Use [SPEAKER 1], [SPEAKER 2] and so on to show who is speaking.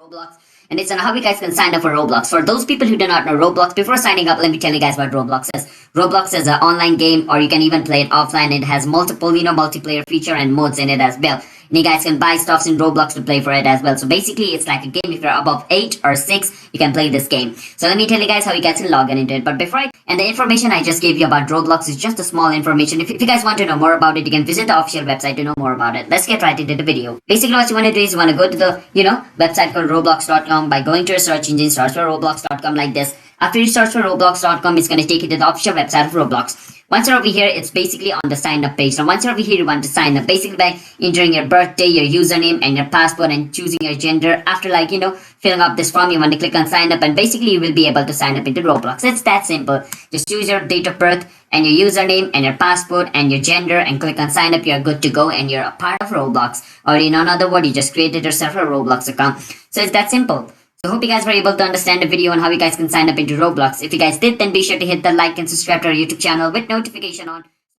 [SPEAKER 1] Roblox, and it's on how you guys can sign up for Roblox. For those people who do not know Roblox, before signing up, let me tell you guys what Roblox is. Roblox is an online game, or you can even play it offline. It has multiple, multiplayer feature and modes in it as well. And you guys can buy stuffs in Roblox to play for it as well. So basically, it's like a game. If you're above 8 or 6, you can play this game. So let me tell you guys how you guys can log in into it. But before and the information I just gave you about Roblox is just a small information. If you guys want to know more about it, you can visit the official website to know more about it. Let's get right into the video. Basically, what you want to do is you want to go to the, website called roblox.com by going to your search engine, search for roblox.com like this. After you search for roblox.com, it's going to take you to the official website of Roblox. Once you're over here, it's basically on the sign up page. So once you're over here, you want to sign up basically by entering your birthday, your username, and your passport, and choosing your gender. After filling up this form, you want to click on sign up, and basically you will be able to sign up into Roblox. It's that simple. Just choose your date of birth and your username and your passport and your gender, and click on sign up. You're good to go, and you're a part of Roblox. Or in another word, you just created yourself a Roblox account. So it's that simple. So hope you guys were able to understand the video on how you guys can sign up into Roblox. If you guys did, then be sure to hit the like and subscribe to our YouTube channel with notification on.